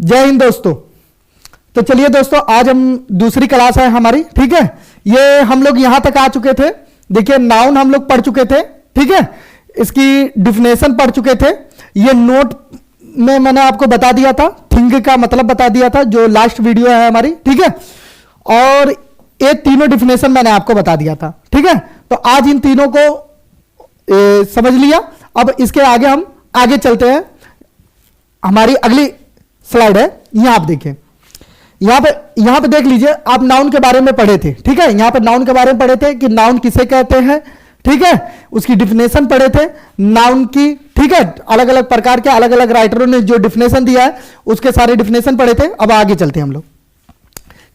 जय हिंद दोस्तों। तो चलिए दोस्तों, आज हम दूसरी क्लास है हमारी, ठीक है। ये हम लोग यहां तक आ चुके थे। देखिए, नाउन हम लोग पढ़ चुके थे, ठीक है। इसकी डिफिनेशन पढ़ चुके थे। ये नोट में मैंने आपको बता दिया था, थिंग का मतलब बता दिया था, जो लास्ट वीडियो है हमारी, ठीक है। और ये तीनों डिफिनेशन मैंने आपको बता दिया था, ठीक है। तो आज इन तीनों को समझ लिया। अब इसके आगे हम आगे चलते हैं। हमारी अगली स्लाइड है, यहां आप देखिए। यहां पे देख लीजिए, आप नाउन के बारे में पढ़े थे, ठीक है। यहां पे नाउन के बारे में पढ़े थे कि नाउन किसे कहते हैं, ठीक है। उसकी डिफिनेशन पढ़े थे नाउन की, ठीक है। अलग अलग प्रकार के अलग अलग राइटरों ने जो डिफिनेशन दिया है उसके सारे डिफिनेशन पढ़े थे। अब आगे चलते हैं हम लोग।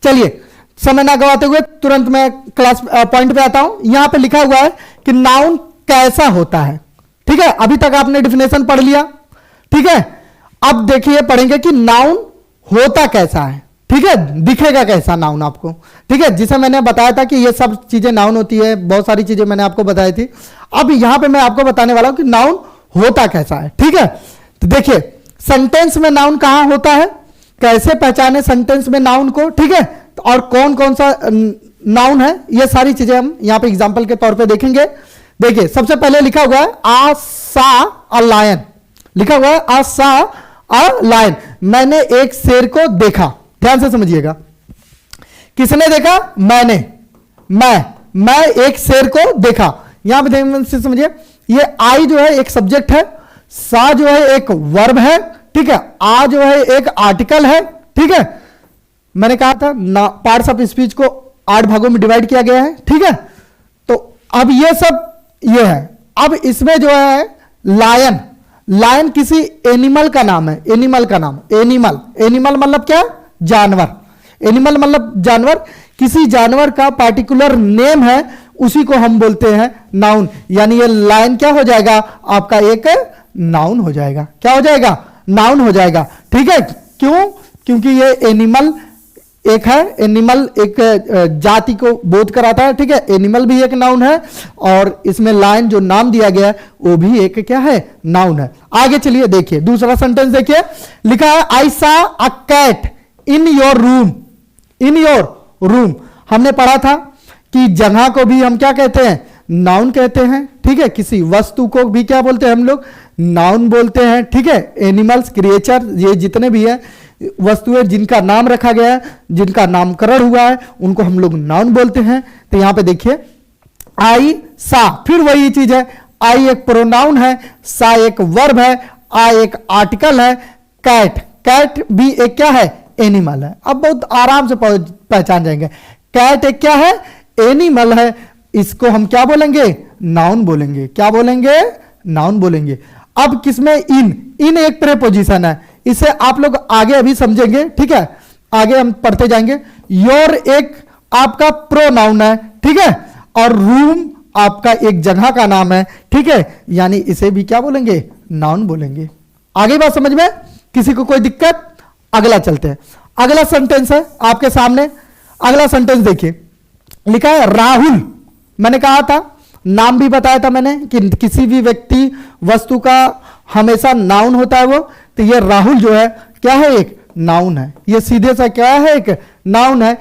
चलिए, समय ना गवाते हुए तुरंत मैं क्लास पॉइंट पे आता हूं। यहां पे लिखा हुआ है कि नाउन कैसा होता है, ठीक है। अभी तक आपने डिफिनेशन पढ़ लिया, ठीक है। अब देखिए, पढ़ेंगे कि नाउन होता कैसा है, ठीक है। दिखेगा कैसा नाउन आपको, ठीक है। जिसे मैंने बताया था कि ये सब चीजें नाउन होती है, बहुत सारी चीजें मैंने आपको बताई थी। अब यहां पे मैं आपको बताने वाला हूं कि नाउन होता कैसा है, ठीक है। तो देखिए, सेंटेंस में नाउन कहां होता है, कैसे पहचाने सेंटेंस में नाउन को, ठीक है। और कौन कौन सा नाउन है, ये सारी चीजें हम यहां पे एग्जांपल के तौर पे देखेंगे। देखिए, सबसे पहले लिखा हुआ है आ सा अ लायन, लिखा हुआ है आ सा अ लायन। मैंने एक शेर को देखा। ध्यान से समझिएगा, किसने देखा? मैंने, मैं एक शेर को देखा। यहां पे ध्यान से समझिए, ये आई जो है एक सब्जेक्ट है, सा जो है एक वर्ब है, ठीक है। आ जो है एक आर्टिकल है, ठीक है। मैंने कहा था पार्ट्स ऑफ स्पीच को 8 भागों में डिवाइड किया गया है, ठीक है। तो अब ये सब ये है। अब इसमें जो है लायन, लायन किसी एनिमल का नाम है। एनिमल का नाम, एनिमल मतलब क्या? जानवर। एनिमल मतलब जानवर, किसी जानवर का पार्टिकुलर नेम है, उसी को हम बोलते हैं नाउन। यानी ये लायन क्या हो जाएगा? आपका एक नाउन हो जाएगा। क्या हो जाएगा? नाउन हो जाएगा, ठीक है। क्यों? क्योंकि ये एनिमल एक है, एनिमल एक जाति को बोध कराता है, ठीक है। एनिमल भी एक नाउन है, और इसमें लायन जो नाम दिया गया है वो भी एक क्या है? नाउन है। आगे चलिए, देखिए दूसरा सेंटेंस देखिए, लिखा है I saw a cat in your room. In your room, हमने पढ़ा था कि जगह को भी हम क्या कहते हैं? नाउन कहते हैं, ठीक है। किसी वस्तु को भी क्या बोलते हैं हम लोग? नाउन बोलते हैं, ठीक है। एनिमल्स, क्रिएचर, ये जितने भी है वस्तुएं जिनका नाम रखा गया है, जिनका नामकरण हुआ है, उनको हम लोग नाउन बोलते हैं। तो यहां पे देखिए, आई सा, फिर वही चीज है। आई एक प्रोनाउन है, सा एक वर्ब है, आ एक आर्टिकल है, कैट, कैट भी एक क्या है? एनिमल है। अब बहुत आराम से पहचान जाएंगे, कैट एक क्या है? एनिमल है। इसको हम क्या बोलेंगे? नाउन बोलेंगे। क्या बोलेंगे? नाउन बोलेंगे। अब किसमें? इन एक प्रेपोजिशन है, इसे आप लोग आगे अभी समझेंगे, ठीक है। आगे हम पढ़ते जाएंगे। योर एक आपका प्रोनाउन है, ठीक है। और रूम आपका एक जगह का नाम है, ठीक है। यानी इसे भी क्या बोलेंगे? नाउन बोलेंगे। आगे बात समझ में? किसी को कोई दिक्कत? अगला चलते हैं। अगला सेंटेंस है आपके सामने। अगला सेंटेंस देखिए, लिखा है राहुल। मैंने कहा था, नाम भी बताया था मैंने कि किसी भी व्यक्ति वस्तु का हमेशा नाउन होता है वो। तो ये राहुल जो है क्या है? एक नाउन है। ये सीधे सा क्या है? एक नाउन है।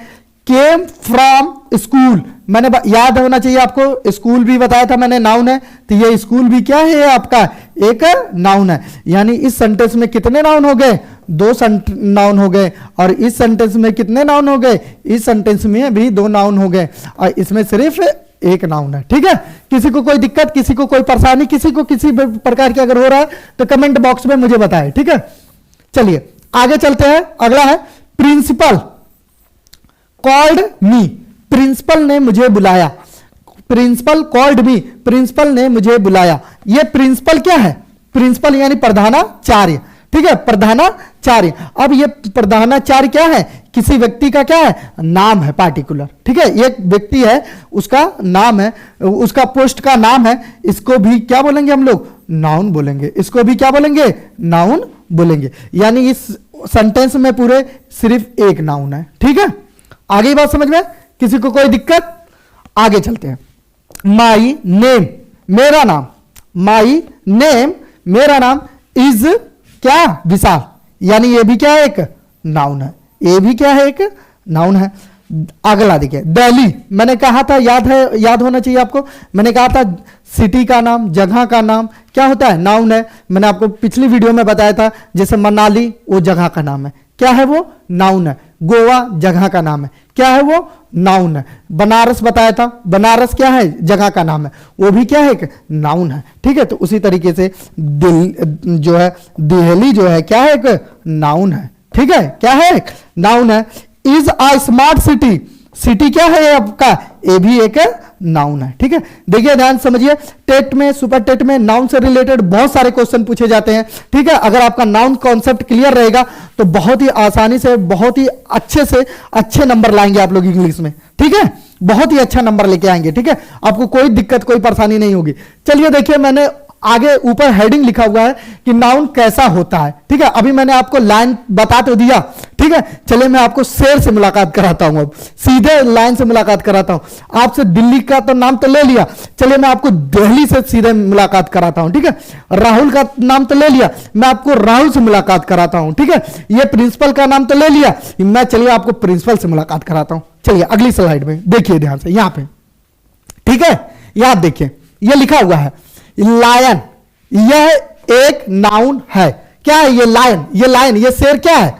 केम फ्रॉम स्कूल, मैंने याद होना चाहिए आपको, स्कूल भी बताया था मैंने नाउन है। तो ये स्कूल भी क्या है? आपका एक नाउन है। यानी इस सेंटेंस में कितने नाउन हो गए? 2 नाउन हो गए। और इस सेंटेंस में कितने नाउन हो गए? इस सेंटेंस में भी 2 नाउन हो गए, और इसमें सिर्फ एक नाउन है, ठीक है। किसी को कोई दिक्कत, किसी को कोई परेशानी, किसी को किसी प्रकार की अगर हो रहा है तो कमेंट बॉक्स में मुझे बताएं, ठीक है। चलिए आगे चलते हैं। अगला है प्रिंसिपल। कॉल्ड मी, प्रिंसिपल ने मुझे बुलाया। प्रिंसिपल कॉल्ड मी, प्रिंसिपल ने मुझे बुलाया। ये प्रिंसिपल क्या है? प्रिंसिपल यानी प्रधानाचार्य, ठीक है। प्रधानाचार्य। अब ये प्रधानाचार्य क्या है? किसी व्यक्ति का क्या है? नाम है, पार्टिकुलर, ठीक है। एक व्यक्ति है, उसका नाम है, उसका पोस्ट का नाम है। इसको भी क्या बोलेंगे हम लोग? नाउन बोलेंगे। इसको भी क्या बोलेंगे? नाउन बोलेंगे। यानी इस सेंटेंस में पूरे सिर्फ एक नाउन है, ठीक है। आगे बात समझ में? किसी को कोई दिक्कत? आगे चलते हैं। माई नेम, मेरा नाम। माई नेम, मेरा नाम। इज क्या? विशाल। यानी ये भी क्या है? एक नाउन है। ये भी क्या है, एक नाउन है। अगला देखिए दिल्ली, मैंने कहा था, याद है, याद होना चाहिए आपको, मैंने कहा था सिटी का नाम, जगह का नाम क्या होता है, नाउन है। मैंने आपको पिछली वीडियो में बताया था, जैसे मनाली वो जगह का नाम है, क्या है वो, नाउन है। गोवा जगह का नाम है, क्या है वो, नाउन है। बनारस बताया था, बनारस क्या है, जगह का नाम है, वो भी क्या है, एक नाउन है। ठीक है, तो उसी तरीके से जो है दिल्ली जो है क्या है, एक नाउन है। ठीक है, क्या है, एक नाउन है। Is a smart city, city क्या है आपका, ये भी एक नाउन है। ठीक है, देखिए ध्यान समझिए, टेट में, सुपर टेट में नाउन से रिलेटेड बहुत सारे क्वेश्चन पूछे जाते हैं। ठीक है, अगर आपका नाउन कॉन्सेप्ट क्लियर रहेगा तो बहुत ही आसानी से, बहुत ही अच्छे से अच्छे नंबर लाएंगे आप लोग इंग्लिश में। ठीक है, बहुत ही अच्छा नंबर लेके आएंगे। ठीक है, आपको कोई दिक्कत, कोई परेशानी नहीं होगी। चलिए देखिए, मैंने आगे ऊपर हेडिंग लिखा हुआ है कि नाउन कैसा होता है। ठीक है, अभी मैंने आपको लाइन बता तो दिया। ठीक है, चलिए मैं आपको शेर से मुलाकात कराता हूं, अब सीधे लाइन से मुलाकात कराता हूं। आपसे दिल्ली का तो नाम तो ले लिया, चलिए मैं आपको दिल्ली से सीधे मुलाकात कराता हूं। ठीक है, राहुल का नाम तो ले लिया, मैं आपको राहुल से मुलाकात कराता हूं। ठीक है, ये प्रिंसिपल का नाम तो ले लिया, मैं चलिए आपको प्रिंसिपल से मुलाकात कराता हूं। चलिए अगली स्लाइड में देखिए ध्यान से, यहां पे। ठीक है, यहां देखिए, ये लिखा हुआ है लायन, यह एक नाउन है। क्या है ये लायन, ये लायन, ये शेर क्या है,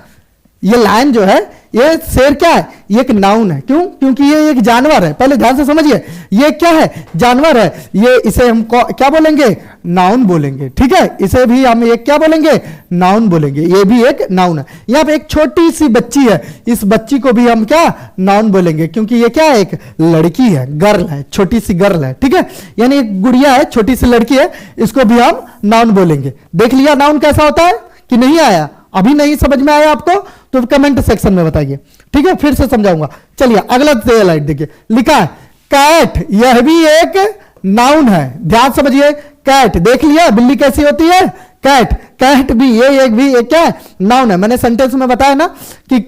ये लायन जो है, ये शेर क्या है, ये एक नाउन है। क्यों, क्योंकि ये एक जानवर है। पहले ध्यान से समझिए, ये क्या है, जानवर है। ये इसे हम क्या बोलेंगे, नाउन बोलेंगे। ठीक है, इसे भी हम एक क्या बोलेंगे, नाउन बोलेंगे। ये भी एक नाउन है। यहाँ पे एक छोटी सी बच्ची है, इस बच्ची को भी हम क्या, नाउन बोलेंगे, क्योंकि ये क्या है, एक लड़की है, गर्ल है, छोटी सी गर्ल है। ठीक है, यानी एक गुड़िया है, छोटी सी लड़की है, इसको भी हम नाउन बोलेंगे। देख लिया नाउन कैसा होता है कि नहीं आया, अभी नहीं समझ में आया आपको तो कमेंट सेक्शन में बताइए। ठीक है, फिर से समझाऊंगा। चलिए अगला स्लाइड देखिए, लिखा है कैट, यह भी एक नाउन है। ध्यान समझिए, कैट देख लिया, बिल्ली कैसी होती है, कैट, कैट भी ये एक भी एक क्या है, नाउन है। मैंने सेंटेंस में बताया ना कि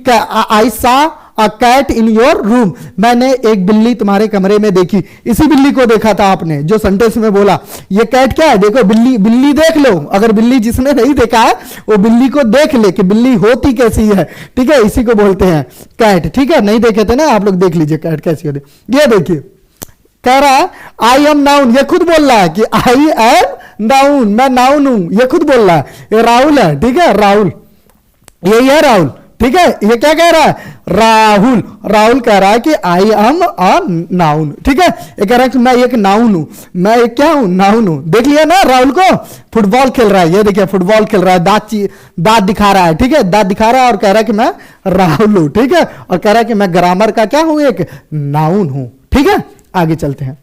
I saw a cat in your room, मैंने एक बिल्ली तुम्हारे कमरे में देखी। इसी बिल्ली को देखा था आपने जो सेंटेंस में बोला। ये कैट क्या है, देखो बिल्ली, बिल्ली देख लो। अगर बिल्ली जिसने नहीं देखा है वो बिल्ली को देख ले कि बिल्ली होती कैसी है। ठीक है, इसी को बोलते हैं कैट। ठीक है, नहीं देखे थे ना आप लोग, देख लीजिए कैट कैसी होती। ये देखिए कह रहा है आई एम नाउन, ये खुद बोल रहा है कि आई एम नाउन, मैं नाउन हूं, ये खुद बोल रहा है। ये राहुल है, ठीक है, राहुल, यही है राहुल। ठीक है, ये क्या कह रहा है, राहुल, राहुल कह रहा है कि आई एम अ नाउन। ठीक है, ये कह रहा है कि मैं एक नाउन हूं, मैं एक क्या हूं, नाउन हूं। देख लिया ना राहुल को, फुटबॉल खेल रहा है, ये देखिए फुटबॉल खेल रहा है, दांत दिखा रहा है। ठीक है, दांत दिखा रहा है और कह रहा है कि मैं राहुल हूं। ठीक है, और कह रहा है कि मैं ग्रामर का क्या हूं, एक नाउन हूं। ठीक है, आगे चलते हैं,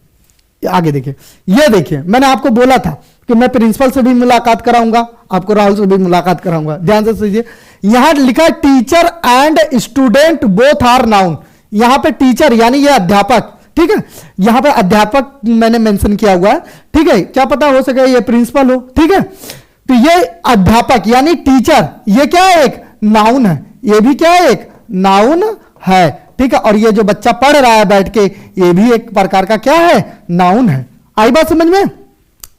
आगे देखिए, ये देखिए मैंने आपको बोला था कि मैं प्रिंसिपल से भी मुलाकात कराऊंगा, आपको राहुल से भी मुलाकात कराऊंगा। ध्यान से सुनिए, यहां लिखा है teacher and student both are noun. यहां पे टीचर यानी ये अध्यापक, ठीक है, यहां पे अध्यापक मैंने मेंशन किया हुआ है। ठीक है, क्या पता हो सके ये प्रिंसिपल हो। ठीक है, तो ये अध्यापक यानी टीचर, ये क्या है, एक नाउन है, ये भी क्या है, एक नाउन है। ठीक है, और ये जो बच्चा पढ़ रहा है बैठ के, ये भी एक प्रकार का क्या है, नाउन है। आई बात समझ में,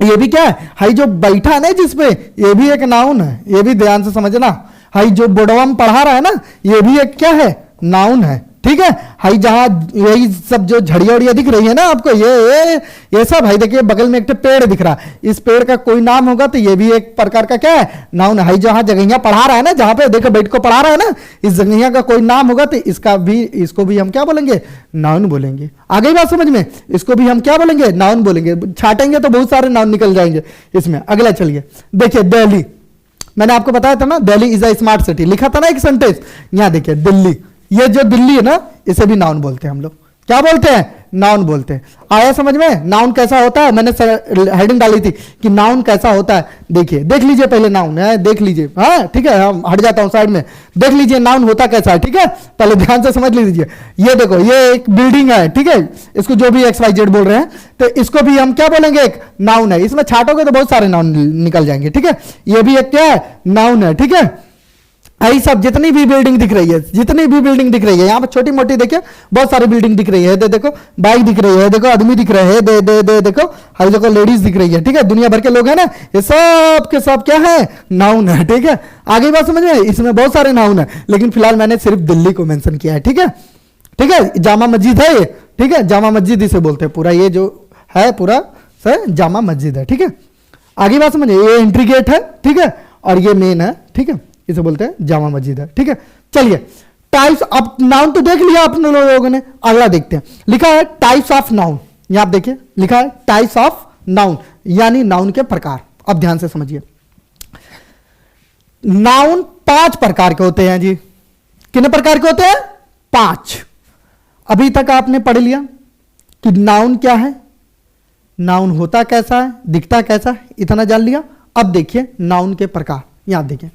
ये भी क्या है, हाई जो बैठा है ना जिसपे, ये भी एक नाउन है। ये भी ध्यान से समझना, हाई जो बोर्डवा में पढ़ा रहा है ना, ये भी एक क्या है, नाउन है। ठीक है, हाई जहां यही सब जो झड़िया उड़िया दिख रही है ना आपको, ये सब, भाई देखिए बगल में एक पेड़ दिख रहा है, इस पेड़ का कोई नाम होगा तो ये भी एक प्रकार का क्या है, नाउन है। हाई जहां जगहिया पढ़ा रहा है ना, जहां पे देखो बैठ को पढ़ा रहा है ना, इस जगहिया का कोई नाम होगा तो इसको भी हम क्या बोलेंगे, नाउन बोलेंगे। आ गई बात समझ में, इसको भी हम क्या बोलेंगे, नाउन बोलेंगे। छाटेंगे तो बहुत सारे नाउन निकल जाएंगे इसमें। अगला चलिए देखिए, दिल्ली, मैंने आपको बताया था ना, Delhi is a smart city, लिखा था ना एक सेंटेंस। यहां देखिए दिल्ली, ये जो दिल्ली है ना, इसे भी नाउन बोलते हैं हम लोग। क्या बोलते हैं, नाउन बोलते हैं। आया समझ में, नाउन कैसा होता है, मैंने हेडिंग डाली थी कि नाउन कैसा होता है। देखिए देख लीजिए पहले नाउन है, देख लीजिए। हाँ ठीक है, हम हट जाता हूं साइड में, देख लीजिए नाउन होता कैसा है। ठीक है, पहले ध्यान से समझ लीजिए। ये देखो, ये एक बिल्डिंग है, ठीक है, इसको जो भी XYZ बोल रहे हैं, तो इसको भी हम क्या बोलेंगे, एक नाउन है। इसमें छाटोगे तो बहुत सारे नाउन निकल जाएंगे। ठीक है, ये भी एक क्या है, नाउन है। ठीक है, है ही सब, जितनी भी बिल्डिंग दिख रही है, जितनी भी बिल्डिंग दिख रही है यहाँ पर छोटी मोटी देखिए बहुत सारी बिल्डिंग दिख रही है, देखो बाइक दिख रही है, देखो आदमी दिख रहे हैं, देखो हर देखो लेडीज दिख रही है, ठीक है, दुनिया भर के लोग हैं ना, ये सब के सब क्या है, नाउन है, ठीक है। आगे बात समझ में, इसमें बहुत सारे नाउन है, लेकिन फिलहाल मैंने सिर्फ दिल्ली को मेंशन किया है, ठीक है, ठीक है। जामा मस्जिद है ये, ठीक है, जामा मस्जिद इसे बोलते हैं, पूरा ये जो है पूरा जामा मस्जिद है, ठीक है। आगे बात समझिए, ये एंट्री गेट है, ठीक है, और ये मेन है, ठीक है, इसे बोलते हैं जामा मस्जिद है, ठीक है। चलिए टाइप्स ऑफ नाउन तो देख लिया अपने लोगों ने, अगला देखते हैं। लिखा है टाइप्स ऑफ नाउन, यहां आप देखिए लिखा है टाइप्स ऑफ नाउन, यानी नाउन के प्रकार। अब ध्यान से समझिए, नाउन 5 प्रकार के होते हैं जी। कितने प्रकार के होते हैं? 5। अभी तक आपने पढ़ लिया कि नाउन क्या है, नाउन होता कैसा है, दिखता कैसा है, इतना जान लिया। अब देखिए नाउन के प्रकार, यहां देखिए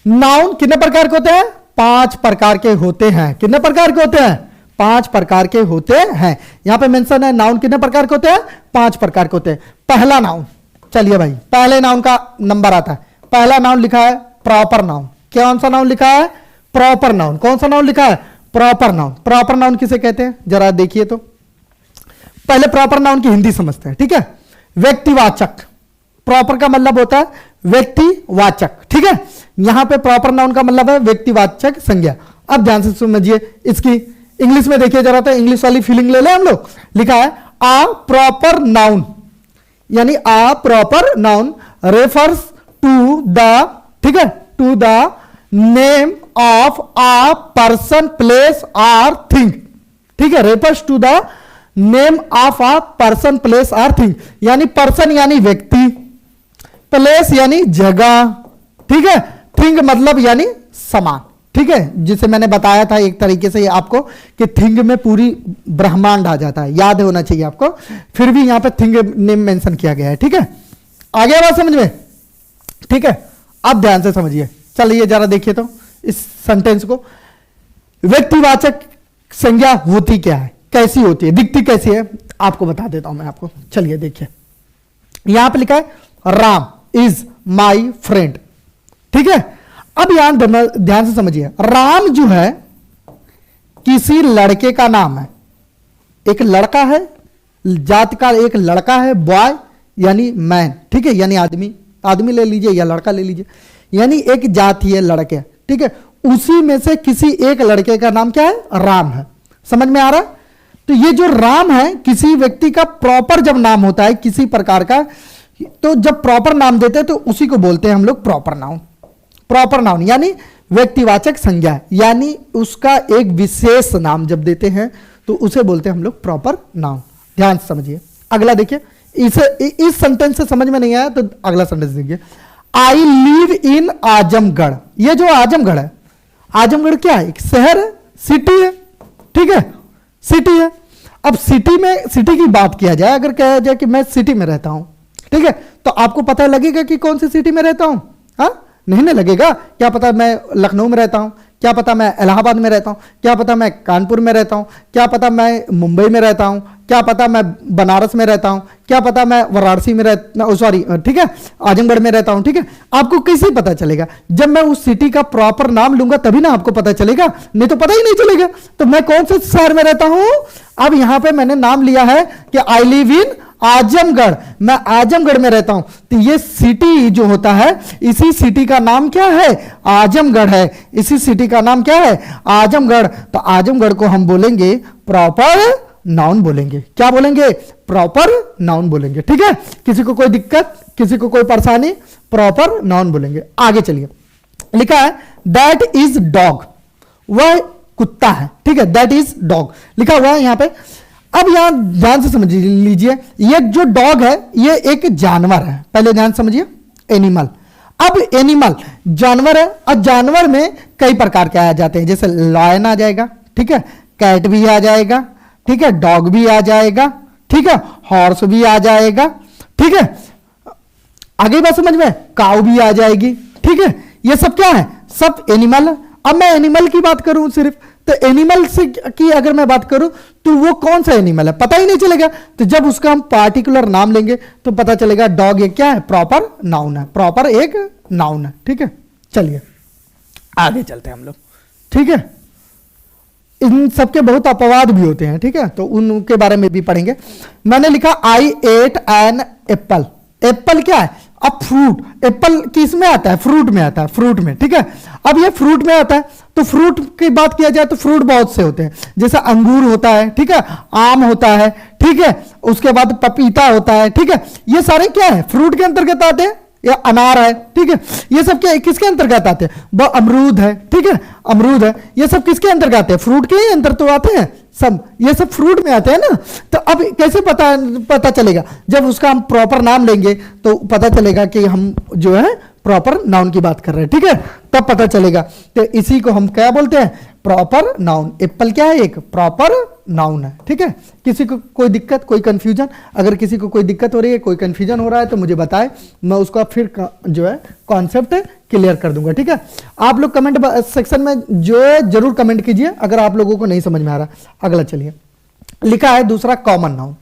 नाउन कितने प्रकार के होते हैं? 5 प्रकार के होते हैं। कितने प्रकार के होते हैं? 5 प्रकार के होते हैं। यहां पे मेंशन है नाउन कितने प्रकार के होते हैं? 5 प्रकार के होते हैं। पहला नाउन, चलिए भाई पहले नाउन का नंबर आता है। पहला नाउन लिखा है प्रॉपर नाउन। कौन सा नाउन लिखा है? Proper noun. कौन सा नाउन लिखा है? Proper noun. प्रॉपर नाउन किसे कहते हैं जरा देखिए तो। पहले प्रॉपर नाउन की हिंदी समझते हैं, ठीक है। व्यक्तिवाचक, प्रॉपर का मतलब होता है व्यक्तिवाचक, ठीक है। यहां पे प्रॉपर नाउन का मतलब है व्यक्तिवाचक संज्ञा। अब ध्यान से समझिए, इसकी इंग्लिश में देखिए जरा, तो इंग्लिश वाली फीलिंग ले लें हम लोग। लिखा है आ प्रॉपर नाउन, यानी a proper noun refers to the, ठीक है, to the name of a person, place और थिंग, ठीक है। Refers to the name of a person, place और थिंग, यानी पर्सन यानी व्यक्ति, प्लेस यानी जगह, ठीक है, थिंग मतलब यानी सामान, ठीक है। जिसे मैंने बताया था एक तरीके से आपको कि थिंग में पूरी ब्रह्मांड आ जाता है, याद होना चाहिए आपको। फिर भी यहां पे थिंग नेम मेंशन किया गया है, ठीक है। आगे बात समझ में, ठीक है। अब ध्यान से समझिए, चलिए जरा देखिए तो इस सेंटेंस को। व्यक्तिवाचक संज्ञा होती क्या है, कैसी होती है, दिखती कैसी है, आपको बता देता हूं मैं आपको। चलिए देखिए, यहां पे लिखा है राम इज माई फ्रेंड, ठीक है। अब यहां ध्यान से समझिए, राम जो है किसी लड़के का नाम है। एक लड़का है, जात का एक लड़का है, बॉय यानी मैन, ठीक है, यानी आदमी, आदमी ले लीजिए या लड़का ले लीजिए, यानी एक जाति है लड़के, ठीक है। उसी में से किसी एक लड़के का नाम क्या है? राम है। समझ में आ रहा है? तो ये जो राम है किसी व्यक्ति का प्रॉपर जब नाम होता है किसी प्रकार का, तो जब प्रॉपर नाम देते हैं तो उसी को बोलते हैं हम लोग प्रॉपर नाउन। प्रॉपर नाउन यानी व्यक्तिवाचक संज्ञा, यानी उसका एक विशेष नाम जब देते हैं तो उसे बोलते हैं हम लोग प्रॉपर नाउन। ध्यान से समझिए, अगला देखिए। इस सेंटेंस से समझ में नहीं आया तो अगला सेंटेंस देखिए। I live in Azamgarh. ये जो आजमगढ़ है, आजमगढ़ क्या है? एक शहर है, सिटी है, ठीक है, सिटी है। अब सिटी में, सिटी की बात किया जाए, अगर कहा जाए कि मैं सिटी में रहता हूं, ठीक है, तो आपको पता लगेगा कि कौन सी सिटी में रहता हूं? हाँ, नहीं ना लगेगा। क्या पता मैं लखनऊ में रहता हूं, क्या पता मैं इलाहाबाद में रहता हूं, क्या पता मैं कानपुर में रहता हूं, क्या पता मैं मुंबई में रहता हूं, क्या पता मैं बनारस में रहता हूं, क्या पता मैं वाराणसी में रहता, सॉरी, ठीक है, आजमगढ़ में रहता हूं, ठीक है। आपको कैसे पता चलेगा? जब मैं उस सिटी का प्रॉपर नाम लूंगा तभी ना आपको पता चलेगा, नहीं तो पता ही नहीं चलेगा। तो मैं कौन से शहर में रहता हूं? अब यहां पे मैंने नाम लिया है कि आई लिव इन आजमगढ़, मैं आजमगढ़ में रहता हूं। तो ये सिटी जो होता है, इसी सिटी का नाम क्या है? आजमगढ़ है। इसी सिटी का नाम क्या है? आजमगढ़। तो आजमगढ़ को हम बोलेंगे प्रॉपर नाउन बोलेंगे। क्या बोलेंगे? प्रॉपर नाउन बोलेंगे, ठीक है। किसी को कोई दिक्कत, किसी को कोई परेशानी, प्रॉपर नाउन बोलेंगे। आगे चलिए, लिखा है दैट इज डॉग, वह कुत्ता है, ठीक है, दैट इज डॉग लिखा हुआ है यहां पे। अब यहां ध्यान से समझ लीजिए, ये जो डॉग है ये एक जानवर है। पहले ध्यान समझिए, एनिमल। अब एनिमल जानवर है, और जानवर में कई प्रकार के आ जाते हैं, जैसे लायन आ जाएगा, ठीक है, कैट भी आ जाएगा, ठीक है, डॉग भी आ जाएगा, ठीक है, हॉर्स भी आ जाएगा, ठीक है। आगे बात समझ में, काऊ भी आ जाएगी, ठीक है। ये सब क्या है? सब एनिमल है। अब मैं एनिमल की बात करूं सिर्फ, तो एनिमल से की अगर मैं बात करूं तो वो कौन सा एनिमल है पता ही नहीं चलेगा। तो जब उसका हम पार्टिकुलर नाम लेंगे तो पता चलेगा डॉग एक क्या है? प्रॉपर नाउन है, प्रॉपर एक नाउन है, ठीक है। चलिए आगे चलते हैं हम लोग, ठीक है। इन सबके बहुत अपवाद भी होते हैं, ठीक है, तो उनके बारे में भी पढ़ेंगे। मैंने लिखा आई एट एन एप्पल। एप्पल क्या है? अब फ्रूट, एप्पल किस में आता है? फ्रूट में आता है, फ्रूट में, ठीक है। अब ये फ्रूट में आता है, तो फ्रूट की बात किया जाए तो फ्रूट बहुत से होते हैं, जैसे अंगूर होता है, ठीक है, आम होता है, ठीक है, उसके बाद पपीता होता है, ठीक है। ये सारे क्या है? फ्रूट के अंतर्गत आते हैं। या अनार है, ठीक है, ये सब क्या किसके अंतर्गत आते हैं? वो अमरूद है, ठीक है, अमरूद है, ये सब किसके अंतर्गत आते हैं? फ्रूट के ही अंतर तो आते हैं सब, ये सब फ्रूट में आते हैं ना। तो अब कैसे पता चलेगा? जब उसका हम प्रॉपर नाम लेंगे तो पता चलेगा कि हम जो है प्रॉपर नाउन की बात कर रहे हैं, ठीक है, तब पता चलेगा। तो इसी को हम क्या बोलते हैं? Proper noun. एप्पल क्या है? एक प्रॉपर नाउन है, ठीक है। किसी को कोई दिक्कत, कोई कंफ्यूजन? अगर किसी को कोई दिक्कत हो रही है, कोई कंफ्यूजन हो रहा है तो मुझे बताएं, मैं उसका फिर जो है कॉन्सेप्ट क्लियर कर दूंगा, ठीक है। आप लोग कमेंट सेक्शन में जो है जरूर कमेंट कीजिए अगर आप लोगों को नहीं समझ में आ रहा। अगला चलिए, लिखा है दूसरा कॉमन नाउन।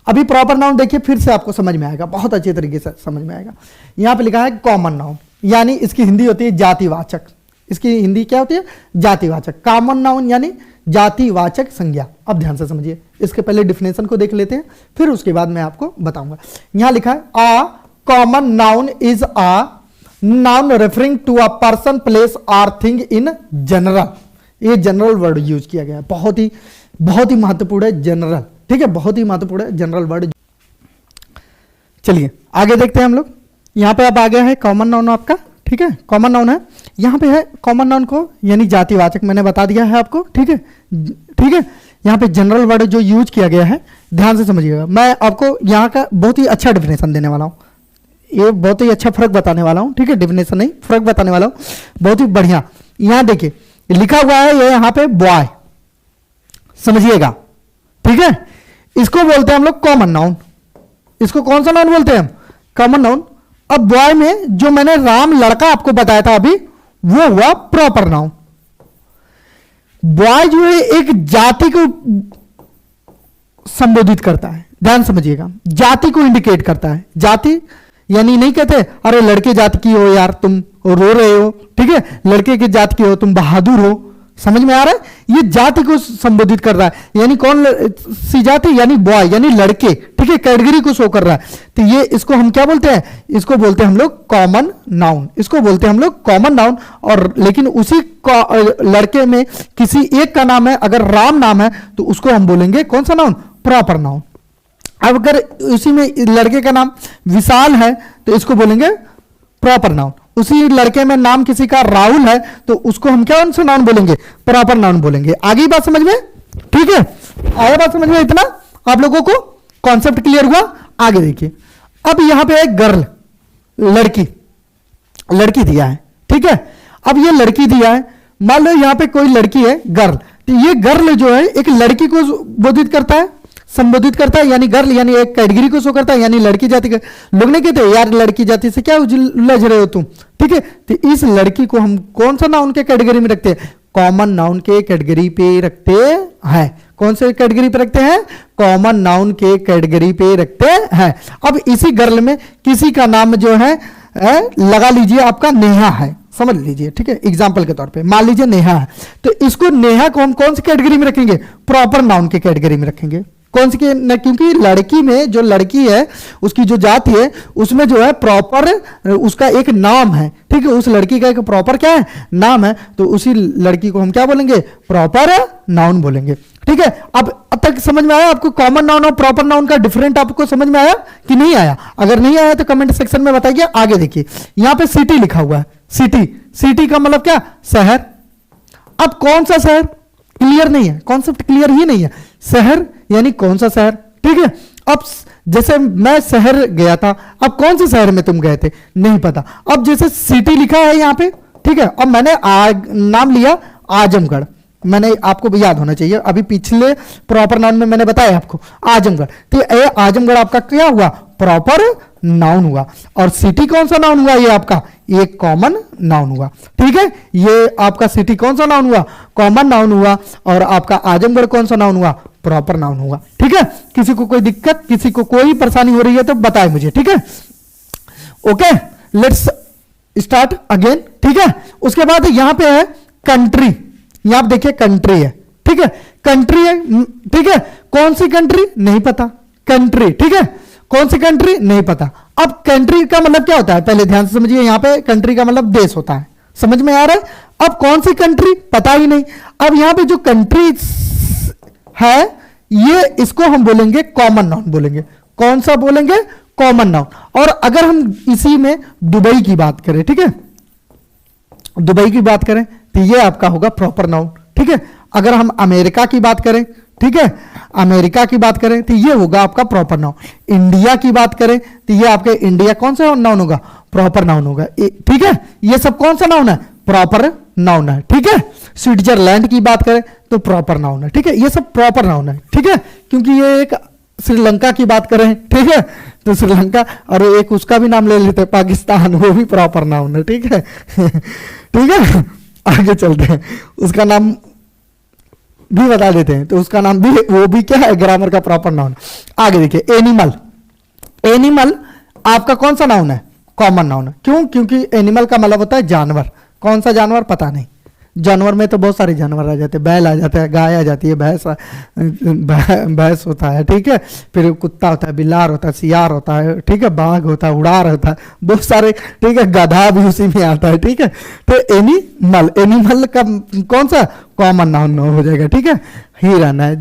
अभी प्रॉपर नाउन देखिए, फिर से आपको समझ में आएगा, बहुत अच्छे तरीके से समझ में आएगा। यहां पे लिखा है कॉमन नाउन, यानी इसकी हिंदी होती है जातिवाचक। इसकी हिंदी क्या होती है? जातिवाचक। कॉमन नाउन यानी जातिवाचक संज्ञा। अब ध्यान से समझिए, इसके पहले डिफिनेशन को देख लेते हैं, फिर उसके बाद मैं आपको बताऊंगा। यहां लिखा है a common noun is a noun referring to a person, place और थिंग इन जनरल। ये जनरल वर्ड यूज किया गया है, बहुत ही महत्वपूर्ण है जनरल, ठीक है, बहुत ही महत्वपूर्ण है जनरल वर्ड। चलिए आगे देखते हैं हम लोग। यहां पे अब आ गया है कॉमन नाउन आपका, ठीक है, कॉमन नाउन है। यहां पे है कॉमन नाउन को यानी जातिवाचक मैंने बता दिया है आपको, ठीक है, ठीक है। यहां पे जनरल वर्ड जो यूज किया गया है, ध्यान से समझिएगा। मैं आपको यहां का बहुत ही अच्छा डेफिनेशन देने वाला हूं, ये बहुत ही अच्छा फर्क बताने वाला हूं, ठीक है, डेफिनेशन नहीं फर्क बताने वाला हूं, बहुत ही बढ़िया। यहां देखिए लिखा हुआ है ये यहां पे बॉय, समझिएगा, ठीक है। इसको बोलते हैं हम लोग कॉमन नाउन। इसको कौन सा नाउन बोलते हैं हम? Common noun. अब बॉय में जो मैंने राम लड़का आपको बताया था अभी, वो हुआ प्रॉपर नाउन। बॉय जो है एक जाति को संबोधित करता है, ध्यान समझिएगा, जाति को इंडिकेट करता है। जाति यानी नहीं कहते अरे लड़के जाति की हो यार तुम रो रहे हो, ठीक है, लड़के की जाति की हो तुम बहादुर हो, समझ में आ रहा है? ये जाति को संबोधित कर रहा है, यानी कौन सी जाति? यानी बॉय, यानी लड़के, ठीक है, कैटेगरी को शो कर रहा है। तो ये इसको हम क्या बोलते हैं? इसको बोलते हैं हम लोग कॉमन नाउन। इसको बोलते हैं हम लोग कॉमन नाउन। और लेकिन उसी लड़के में किसी एक का नाम है, अगर राम नाम है तो उसको हम बोलेंगे कौन सा नाउन? Proper noun. अब अगर उसी में लड़के का नाम विशाल है तो इसको बोलेंगे प्रॉपर नाउन। उसी लड़के में नाम किसी का राहुल है तो उसको हम क्या सा नाउन बोलेंगे? प्रॉपर नाउन बोलेंगे। आगे बात समझ में? ठीक है, आगे बात समझ में? इतना आप लोगों को कॉन्सेप्ट क्लियर हुआ? आगे देखिए, अब यहां पे एक गर्ल, लड़की दिया है, ठीक है। अब ये लड़की दिया है, मान लो यहां पे कोई लड़की है गर्ल, तो ये गर्ल जो है एक लड़की को संबोधित करता है, यानी गर्ल यानी एक कैटेगरी को शो करता है, यानी लड़की जाति का। लोग नहीं कहते यार लड़की जाति से क्या उलझ रहे हो तुम, ठीक है। तो इस लड़की को हम कौन सा नाउन के कैटेगरी में रखते हैं? कॉमन नाउन के कैटेगरी पे रखते हैं। कौन से कैटेगरी पे रखते हैं? कॉमन नाउन के कैटेगरी पे रखते हैं। अब इसी गर्ल में किसी का नाम जो है लगा लीजिए आपका नेहा है, समझ लीजिए, ठीक है, एग्जाम्पल के तौर पे मान लीजिए नेहा है, तो इसको नेहा को हम कौन सी कैटेगरी में रखेंगे? प्रॉपर नाउन के कैटेगरी में रखेंगे। कौन सी के? क्योंकि लड़की में जो लड़की है उसकी जो जाति है उसमें जो है प्रॉपर उसका एक नाम है, ठीक है, उस लड़की का एक प्रॉपर क्या है? नाम है। तो उसी लड़की को हम क्या बोलेंगे? प्रॉपर नाउन बोलेंगे, ठीक है। अब तक समझ में आया आपको कॉमन नाउन और प्रॉपर नाउन का डिफरेंट आपको समझ में आया कि नहीं आया? अगर नहीं आया तो कमेंट सेक्शन में बताइए। आगे देखिए, यहां पे सिटी लिखा हुआ है, सिटी का मतलब क्या? शहर। अब कौन सा शहर? क्लियर नहीं है, कॉन्सेप्ट क्लियर ही नहीं है। शहर यानी कौन सा शहर, ठीक है। अब जैसे मैं शहर गया था, अब कौन से शहर में तुम गए थे? नहीं पता। अब जैसे सिटी लिखा है यहां पे, ठीक है, अब मैंने नाम लिया आजमगढ़, मैंने आपको भी याद होना चाहिए, अभी पिछले प्रॉपर नाउन में मैंने बताया आपको आजमगढ़, तो आजमगढ़ आपका क्या हुआ? प्रॉपर नाउन हुआ। और सिटी कौन सा नाउन हुआ? ये आपका एक कॉमन नाउन हुआ, ठीक है। ये आपका सिटी कौन सा नाउन हुआ? कॉमन नाउन हुआ। और आपका आजमगढ़ कौन सा नाउन हुआ? प्रॉपर नाउन हुआ, ठीक है। किसी को कोई दिक्कत, किसी को कोई परेशानी हो रही है तो बताए मुझे, ठीक है। Okay, let's start again. ठीक है। उसके बाद यहां पे है कंट्री, यहां आप देखिए कंट्री है, ठीक है, कंट्री है, ठीक है। कौन सी कंट्री नहीं पता, कंट्री, ठीक है, कौन सी कंट्री नहीं पता। अब कंट्री का मतलब क्या होता है, पहले ध्यान से समझिए, यहां पे कंट्री का मतलब देश होता है, समझ में आ रहा है। अब कौन सी कंट्री पता ही नहीं। अब यहां पे जो कंट्री है ये, इसको हम बोलेंगे कॉमन नाउन बोलेंगे। कौन सा बोलेंगे, कॉमन नाउन। और अगर हम इसी में दुबई की बात करें, ठीक है, दुबई की बात करें तो ये आपका होगा प्रॉपर नाउन, ठीक है। अगर हम अमेरिका की बात करें, ठीक है, अमेरिका की बात करें तो ये होगा आपका प्रॉपर नाउन। इंडिया की बात करें तो ये आपके इंडिया कौन सा नाउन होगा, प्रॉपर नाउन होगा, ठीक है। ये सब कौन सा नाउन है, प्रॉपर नाउन है, ठीक है। स्विट्जरलैंड की बात करें तो प्रॉपर नाउन है, ठीक है, ये सब प्रॉपर नाउन है, ठीक है। क्योंकि ये एक श्रीलंका की बात करें, ठीक है, तो श्रीलंका, और एक उसका भी नाम ले लेते हैं पाकिस्तान, वो भी प्रॉपर नाउन है, ठीक है। ठीक है, आगे चलते हैं, उसका नाम भी बता देते हैं, तो उसका नाम भी, वो भी क्या है, ग्रामर का प्रॉपर नाउन। आगे देखिए, एनिमल, एनिमल आपका कौन सा नाउन है, कॉमन नाउन है। क्यों, क्योंकि एनिमल का मतलब होता है जानवर। कौन सा जानवर पता नहीं, जानवर में तो बहुत सारे जानवर आ जाते हैं, बैल आ जाता है, गाय आ जाती है, भैंस होता है, ठीक है, फिर कुत्ता होता है, बिलार होता है, सियार होता है, ठीक है, बाघ होता है, उड़ार होता है, बहुत सारे, ठीक है, गधा भी उसी में आता है, ठीक है। तो एनिमल, एनिमल का कौन सा, कॉमन नाउन हो जाएगा, ठीक है। हिरन है,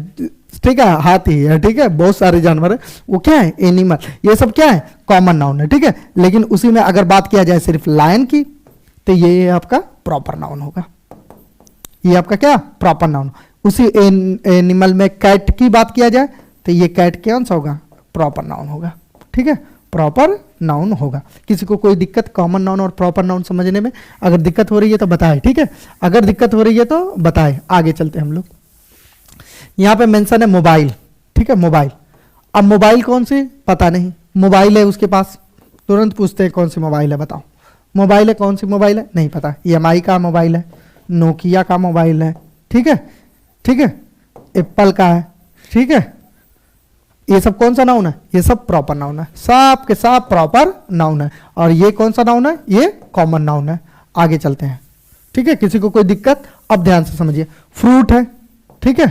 ठीक है, हाथी है, ठीक है, बहुत सारे जानवर है, वो क्या है, एनिमल। ये सब क्या है, कॉमन नाउन है, ठीक है। लेकिन उसी में अगर बात किया जाए सिर्फ लायन की, तो ये आपका प्रॉपर नाउन होगा, ये आपका क्या, प्रॉपर नाउन। उसी एनिमल में कैट की बात किया जाए तो ये कैट कौन सा होगा, प्रॉपर नाउन होगा, ठीक है, प्रॉपर नाउन होगा। किसी को कोई दिक्कत कॉमन नाउन और प्रॉपर नाउन समझने में, अगर दिक्कत हो रही है तो बताएं, ठीक है, अगर दिक्कत हो रही है तो बताएं। आगे चलते हैं हम लोग, यहां पे मेंशन है मोबाइल, ठीक है, मोबाइल। अब मोबाइल कौन सी, पता नहीं, मोबाइल है उसके पास, तुरंत पूछते हैं कौन सी मोबाइल है, बताओ मोबाइल है, कौन सी मोबाइल है, नहीं पता। EMI का मोबाइल है, नोकिया का मोबाइल है, ठीक है, ठीक है, एप्पल का है, ठीक है। ये सब कौन सा नाउन है, ये सब प्रॉपर नाउन है, सब के सब प्रॉपर नाउन है। और ये कौन सा नाउन है, ये कॉमन नाउन है। आगे चलते हैं, ठीक है, किसी को कोई दिक्कत, अब ध्यान से समझिए। फ्रूट है, ठीक है,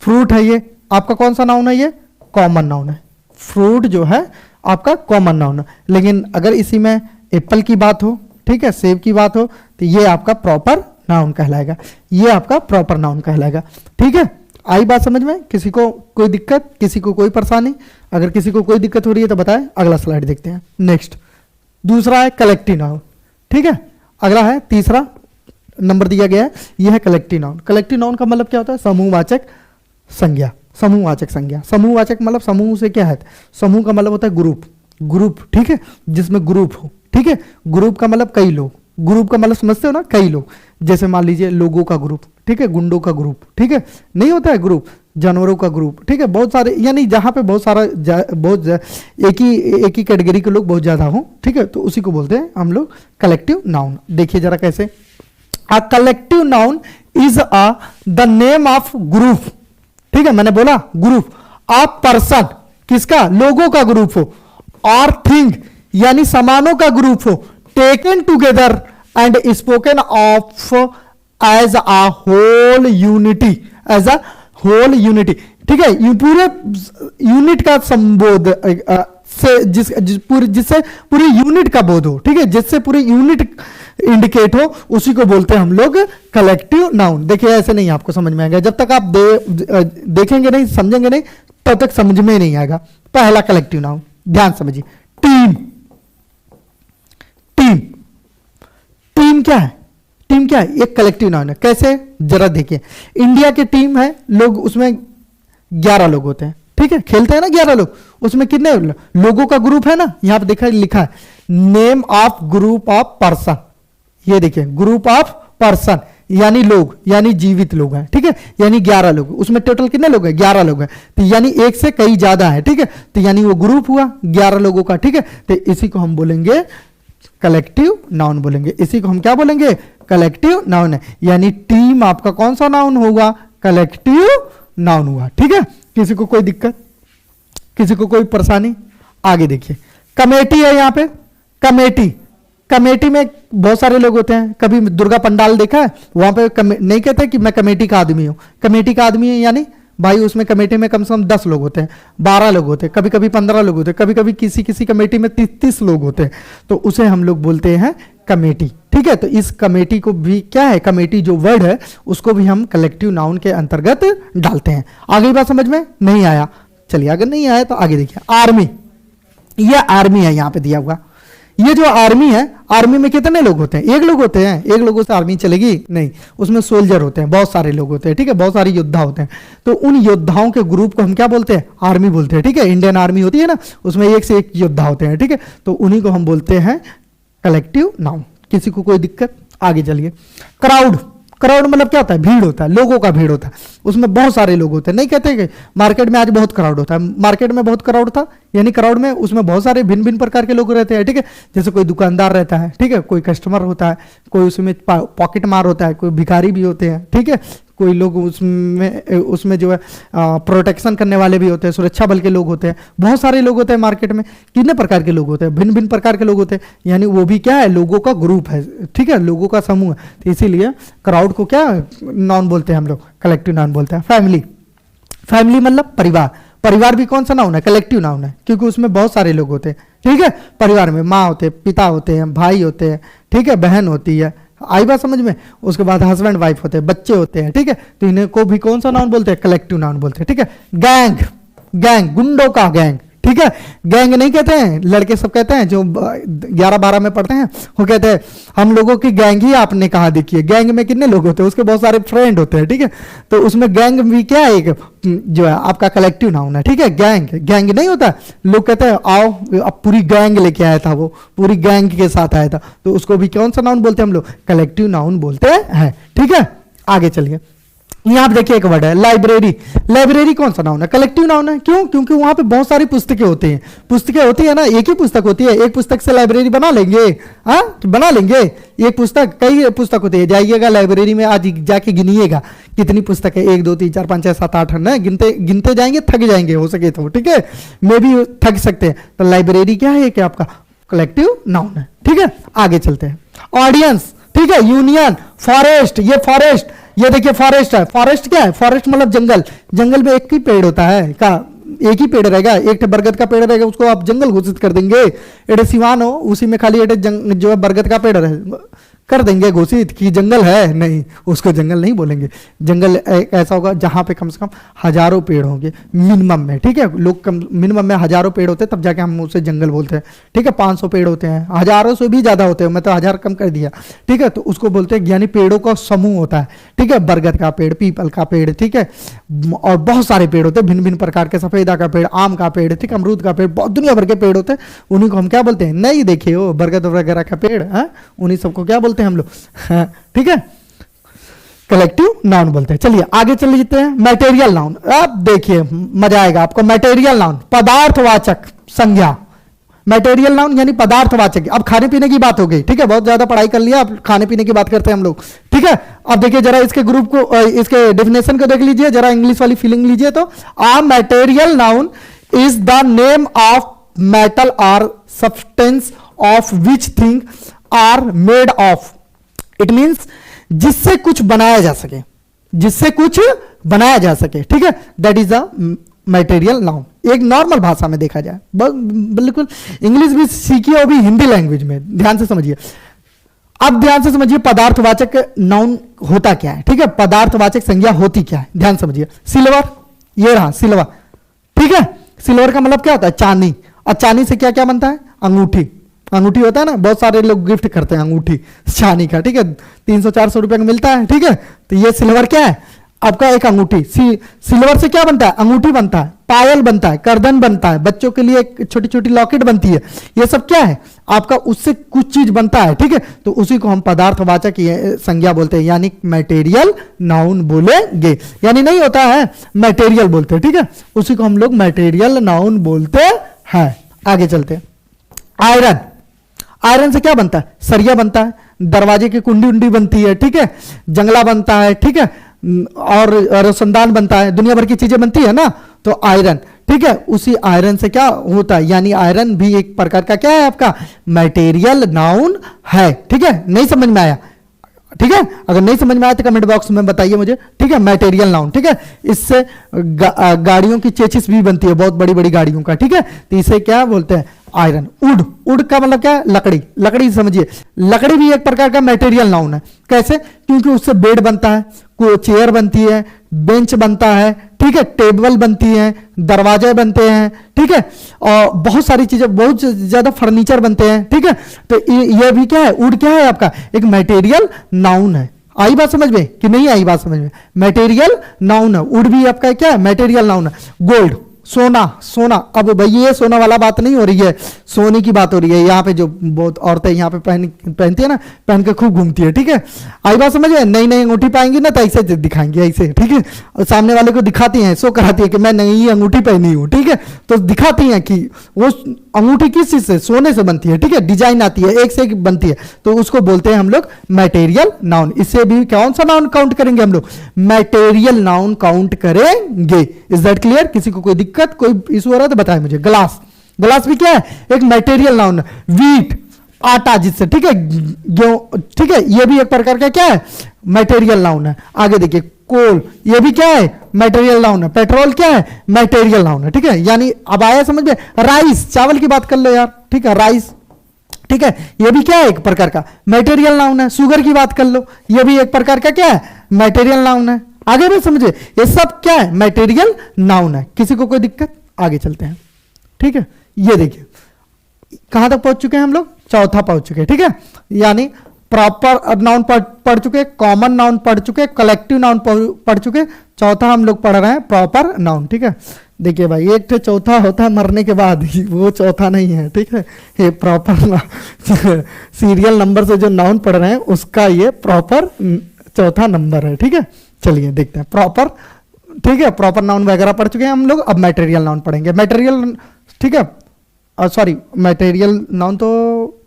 फ्रूट है, ये आपका कौन सा नाउन है, ये कॉमन नाउन है। फ्रूट जो है आपका कॉमन नाउन है। लेकिन अगर इसी में एप्पल की बात हो, ठीक है, सेब की बात हो, तो ये आपका प्रॉपर नाउन कहलाएगा, ये आपका प्रॉपर नाउन कहलाएगा, ठीक है। आई बात समझ में, किसी को कोई दिक्कत, किसी को कोई परेशानी, अगर किसी को कोई दिक्कत हो रही है तो बताएं। अगला स्लाइड देखते हैं। नेक्स्ट, दूसरा है कलेक्टिव नाउन, ठीक है। अगला है, तीसरा नंबर दिया गया है, यह है कलेक्टिव नाउन। कलेक्टिव नाउन का मतलब क्या होता है, समूहवाचक संज्ञा, समूहवाचक संज्ञा। समूहवाचक मतलब समूह से क्या है, समूह का मतलब होता है ग्रुप, ग्रुप, ठीक है, जिसमें ग्रुप हो, ठीक है। ग्रुप का मतलब कई लोग, ग्रुप का मतलब समझते हो ना, कई लोग। जैसे मान लीजिए लोगों का ग्रुप, ठीक है, गुंडों का ग्रुप, ठीक है, नहीं होता है ग्रुप, जानवरों का ग्रुप, ठीक है, बहुत सारे, यानी जहां पे बहुत सारा एक ही कैटेगरी के लोग बहुत ज्यादा हो, ठीक है, तो उसी को बोलते हैं हम लोग कलेक्टिव नाउन। देखिए जरा कैसे, a collective noun is the name of group, ठीक है, मैंने बोला ग्रुप ऑफ पर्सन, किसका, लोगों का ग्रुप हो, और थिंग यानी सामानों का ग्रुप हो, taken together and spoken of as a whole unity, as a whole unity, ठीक है। ये पूरे यूनिट का संबोध से जिससे पूरी यूनिट का बोध हो, ठीक है, जिससे पूरी यूनिट इंडिकेट हो, उसी को बोलते हैं हम लोग कलेक्टिव नाउन। देखिए ऐसे नहीं आपको समझ में आएगा, जब तक आप देखेंगे नहीं, समझेंगे नहीं, तब तक समझ में नहीं आएगा। पहला कलेक्टिव नाउन, ध्यान समझिए, टीम। टीम, टीम क्या है, टीम क्या है, एक कलेक्टिव नाउन है। कैसे, जरा देखिए, इंडिया की टीम है, लोग उसमें 11 लोग होते हैं, ठीक है, खेलते हैं ना 11 लोग, उसमें कितने लोगों का ग्रुप है ना, यहां पे देखा लिखा है name of group of person, ये देखिए ग्रुप ऑफ पर्सन यानी लोग, यानी जीवित लोग हैं, ठीक है, यानी 11 लोग, उसमें टोटल कितने लोग हैं, 11 लोग हैं, तो यानी एक से कई ज्यादा है, ठीक है, तो यानी वो ग्रुप हुआ 11 लोगों का, ठीक है, तो इसी को हम बोलेंगे कलेक्टिव नाउन बोलेंगे, इसी को हम क्या बोलेंगे, कलेक्टिव नाउन है। यानी टीम आपका कौन सा नाउन होगा, कलेक्टिव नाउन हुआ, ठीक है। किसी को कोई दिक्कत, किसी को कोई परेशानी, आगे देखिए, कमेटी है, यहां पे कमेटी, कमेटी में बहुत सारे लोग होते हैं। कभी दुर्गा पंडाल देखा है, वहां पे नहीं कहते कि मैं कमेटी का आदमी हूं। कमेटी का आदमी है यानी भाई उसमें कमेटी में कम से कम 10 लोग होते हैं, 12 लोग होते हैं, कभी कभी 15 लोग होते हैं, कभी कभी किसी किसी कमेटी में 30 लोग होते हैं, तो उसे हम लोग बोलते हैं कमेटी। ठीक है, तो इस कमेटी को भी क्या है, कमेटी जो वर्ड है उसको भी हम कलेक्टिव नाउन के अंतर्गत डालते हैं। आगे बात समझ में नहीं आया, चलिए अगर नहीं आया तो आगे देखिए। आर्मी, यह आर्मी है यहां पे दिया हुआ। ये जो आर्मी है, आर्मी में कितने लोग होते हैं? एक लोग होते हैं। एक लोगों से आर्मी चलेगी नहीं, उसमें सोल्जर होते हैं, बहुत सारे लोग होते हैं। ठीक है, बहुत सारे योद्धा होते हैं, तो उन योद्धाओं के ग्रुप को हम क्या बोलते हैं? आर्मी बोलते हैं। ठीक है, इंडियन आर्मी होती है ना, उसमें एक से एक योद्धा होते हैं। ठीक है, तो उन्हीं को हम बोलते हैं कलेक्टिव नाउन। किसी को कोई दिक्कत? आगे चलिए। क्राउड, क्राउड मतलब क्या होता है? भीड़ होता है, लोगों का भीड़ होता है, उसमें बहुत सारे लोग होते हैं। नहीं कहते कि मार्केट में आज बहुत क्राउड होता है, मार्केट में बहुत क्राउड था, यानी क्राउड में उसमें बहुत सारे भिन्न भिन्न प्रकार के लोग रहते हैं। ठीक है, जैसे कोई दुकानदार रहता है, ठीक है, कोई कस्टमर होता है, कोई उसमें पॉकेट मार होता है, कोई भिखारी भी होते हैं। ठीक है, कोई लोग उसमें जो है प्रोटेक्शन करने वाले भी होते हैं, सुरक्षा बल के लोग होते हैं, बहुत सारे लोग होते हैं मार्केट में। कितने प्रकार के लोग होते हैं? भिन्न भिन्न प्रकार के लोग होते हैं, यानी वो भी क्या है? लोगों का ग्रुप है। ठीक है, लोगों का समूह है, तो इसीलिए क्राउड को क्या नाउन बोलते हैं हम लोग? कलेक्टिव नाउन बोलते हैं। फैमिली, फैमिली मतलब परिवार। परिवार भी कौन सा नाउन है? कलेक्टिव नाउन है, क्योंकि उसमें बहुत सारे लोग होते हैं। ठीक है, परिवार में माँ होते हैं, पिता होते हैं, भाई होते हैं, ठीक है, बहन होती है। आई बात समझ में? उसके बाद हस्बैंड वाइफ होते हैं, बच्चे होते हैं। ठीक है, तो इन्हें को भी कौन सा नाउन बोलते हैं? कलेक्टिव नाउन बोलते हैं। ठीक है, गैंग, गैंग गुंडों का गैंग। ठीक है, गैंग नहीं कहते हैं, लड़के सब कहते हैं जो 11-12 में पढ़ते हैं, वो कहते हैं हम लोगों की गैंग ही आपने कहा देखी है। गैंग में कितने लोग होते हैं? उसके बहुत सारे फ्रेंड होते हैं। ठीक है, तो उसमें गैंग भी क्या है? एक जो है आपका कलेक्टिव नाउन है। ठीक है, गैंग, गैंग नहीं होता, लोग कहते हैं आओ, अब पूरी गैंग लेके आया था, वो पूरी गैंग के साथ आया था, तो उसको भी कौन सा नाउन बोलते हैं हम लोग? कलेक्टिव नाउन बोलते हैं। ठीक है, आगे चलिए। यहां पे देखिए एक वर्ड है लाइब्रेरी। लाइब्रेरी कौन सा नाउन है? कलेक्टिव नाउन है। क्यों? क्योंकि वहां पे बहुत सारी पुस्तकें होती हैं। पुस्तकें होती है ना, एक ही पुस्तक होती है, एक पुस्तक से लाइब्रेरी बना लेंगे? हाँ, बना लेंगे। एक पुस्तक, कई पुस्तक होती है, जाइएगा लाइब्रेरी में आज जाके गिनिएगा कितनी पुस्तक है, 1 2 3 4 5 6 7 8 है, गिनते गिनते जाएंगे, थक जाएंगे हो सके तो। ठीक है, मे भी थक सकते हैं। तो लाइब्रेरी क्या है? क्या आपका कलेक्टिव नाउन है। ठीक है, आगे चलते हैं। ऑडियंस, ठीक है, यूनियन, फॉरेस्ट, ये फॉरेस्ट, ये देखिए फॉरेस्ट है। फॉरेस्ट क्या है? फॉरेस्ट मतलब जंगल। जंगल में एक ही पेड़ होता है का? एक ही पेड़ रहेगा, एक बरगद का पेड़ रहेगा, उसको आप जंगल घोषित कर देंगे। एडे सिवान हो, उसी में खाली एडे जो है बरगद का पेड़ कर देंगे घोषित कि जंगल है? नहीं, उसको जंगल नहीं बोलेंगे। जंगल ऐसा होगा जहां पे कम से कम हजारों पेड़ होंगे मिनिमम में। ठीक है, लोग कम मिनिमम में हजारों पेड़ होते हैं, तब जाके हम उसे जंगल बोलते हैं। ठीक है, 500 पेड़ होते हैं, हजारों से भी ज्यादा होते हैं, मैं तो 1000 कम कर दिया। ठीक है, तो उसको बोलते हैं, यानी पेड़ों का समूह होता है। ठीक है, बरगद का पेड़, पीपल का पेड़, ठीक है, और बहुत सारे पेड़ होते हैं भिन्न भिन्न प्रकार के, सफेदा का पेड़, आम का पेड़, ठीक है, अमरूद का पेड़, बहुत दुनिया भर के पेड़ होते हैं। उन्हीं को हम क्या बोलते हैं? नहीं देखिए वो बरगद वगैरह का पेड़ है, उन्हीं सबको क्या बोलते हैं हम लोग? हाँ, ठीक है, कलेक्टिव नाउन बोलते हैं। चलिए आगे चल लेते हैं। मटेरियल नाउन, अब देखिए मजा आएगा आपको। मटेरियल नाउन पदार्थवाचक संज्ञा। मटेरियल नाउन यानी पदार्थवाचक। अब खाने पीने की बात हो गई, ठीक है, बहुत ज्यादा पढ़ाई कर लिया, अब खाने पीने की बात करते हैं हम लोग। ठीक है, अब देखिए जरा इसके ग्रुप को, इसके डेफिनेशन को देख लीजिए, जरा इंग्लिश वाली फीलिंग लीजिए। तो a material noun is the name of metal और substance of which thing are made of. It means जिससे कुछ बनाया जा सके, जिससे कुछ बनाया जा सके। ठीक है, that is a material noun. एक नॉर्मल भाषा में देखा जाए, बिल्कुल इंग्लिश भी सीखिए और भी हिंदी लैंग्वेज में, ध्यान से समझिए। अब ध्यान से समझिए पदार्थवाचक नाउन होता क्या है। ठीक है, पदार्थवाचक संज्ञा होती क्या है, ध्यान समझिए। सिल्वर, ये रहा सिल्वर। ठीक है, सिल्वर का मतलब क्या होता है? चांदी। और चांदी से क्या क्या बनता है? अंगूठी। अंगूठी होता है ना, बहुत सारे लोग गिफ्ट करते हैं अंगूठी चांदी का। ठीक है, 300-400 रुपए का मिलता है। ठीक है, तो ये सिल्वर क्या है? आपका एक अंगूठी। सिल्वर से क्या बनता है? अंगूठी बनता है, पायल बनता है, करदन बनता है, बच्चों के लिए छोटी छोटी लॉकेट बनती है। ये सब क्या है आपका? उससे कुछ चीज बनता है। ठीक है, तो उसी को हम पदार्थवाचक संज्ञा बोलते हैं, यानी मटेरियल नाउन बोलेंगे। यानी नहीं होता है मटेरियल बोलते हैं। ठीक है, उसी को हम लोग मटेरियल नाउन बोलते हैं। आगे चलते हैं। आयरन, आयरन से क्या बनता है? सरिया बनता है, दरवाजे की कुंडी उंडी बनती है। ठीक है, जंगला बनता है। ठीक है, और रोशनदान बनता है, दुनिया भर की चीजें बनती है ना, तो आयरन। ठीक ठीक है, उसी आयरन से क्या होता है, यानी आयरन भी एक प्रकार का क्या है आपका मटेरियल नाउन है। ठीक है, नहीं समझ में आया? ठीक है, अगर नहीं समझ में आया तो कमेंट बॉक्स में बताइए मुझे। ठीक है, मटेरियल नाउन। ठीक है, इससे गाड़ियों की चेचिस भी बनती है, बहुत बड़ी बड़ी गाड़ियों का। ठीक है, तो इसे क्या बोलते हैं आयरन। वुड, वुड का मतलब क्या है लकड़ी, लकड़ी समझिए, लकड़ी भी एक प्रकार का मटेरियल नाउन है। कैसे? क्योंकि उससे बेड बनता है, चेयर बनती है, बेंच बनता है, ठीक है, टेबल बनती है, दरवाजे बनते हैं, ठीक है, और बहुत सारी चीजें, बहुत ज्यादा फर्नीचर बनते हैं। ठीक है, तो ये भी क्या है, वुड क्या है आपका एक मटेरियल नाउन है। आई बात समझ में कि नहीं आई बात समझ में? मटेरियल नाउन है, वुड भी आपका क्या है मटेरियल नाउन है। गोल्ड, सोना, सोना, अब भाई ये सोना वाला बात नहीं हो रही है, सोने की बात हो रही है। यहाँ पे जो बहुत औरतें यहाँ पे पहनती है ना, पहन के खूब घूमती है। ठीक है, आई बात समझ में? नई नई अंगूठी पाएंगी ना तो ऐसे दिखाएंगी, ऐसे। ठीक है, और सामने वाले को दिखाती हैं, शो कराती है कि मैं नई अंगूठी पहनी हूँ। ठीक है, तो दिखाती हैं कि वो अंगूठी किस चीज से, सोने से बनती है। ठीक है, डिजाइन आती है, एक से एक बनती है, तो उसको बोलते हैं हम लोग मटेरियल नाउन। इससे भी कौन सा नाउन काउंट करेंगे हम लोग? मटेरियल नाउन काउंट करेंगे। Is that clear? किसी को कोई दिक्कत, कोई इशू हो रहा है तो बताएं मुझे। ग्लास, ग्लास भी क्या है एक मटेरियल नाउन है। वीट, आटा जिससे, ठीक है, गेहूं, ठीक है, ये भी एक प्रकार का क्या है मटेरियल नाउन है। आगे देखिए, कोल, ये भी क्या है मटेरियल नाउन है। पेट्रोल क्या है मटेरियल नाउन है। ठीक है, यानी अब आया समझ में? राइस, चावल की बात कर लो यार, ठीक है, राइस, ठीक है, ये भी क्या है एक प्रकार का मटेरियल नाउन है। शुगर की बात कर लो, ये भी एक प्रकार का क्या है मटेरियल नाउन है। आगे भी समझे, ये सब क्या है मटेरियल नाउन है। किसी को कोई दिक्कत? आगे चलते हैं। ठीक है, ये देखिए कहां तक पहुंच चुके हैं हम लोग, चौथा पहुंच चुके हैं। ठीक है, यानी प्रॉपर नाउन पढ़ चुके, कॉमन नाउन पढ़ चुके, कलेक्टिव नाउन पढ़ चुके, चौथा हम लोग पढ़ रहे हैं प्रॉपर नाउन। ठीक है, देखिए भाई एक तो चौथा होता है मरने के बाद ही, वो चौथा नहीं है। ठीक है, ये प्रॉपर सीरियल नंबर से जो नाउन पढ़ रहे हैं उसका ये प्रॉपर चौथा नंबर है। ठीक है, चलिए देखते हैं प्रॉपर। ठीक है, प्रॉपर नाउन वगैरह पढ़ चुके हैं हम लोग, अब मटेरियल नाउन पढ़ेंगे। मटेरियल, ठीक है, सॉरी मटेरियल नाउन तो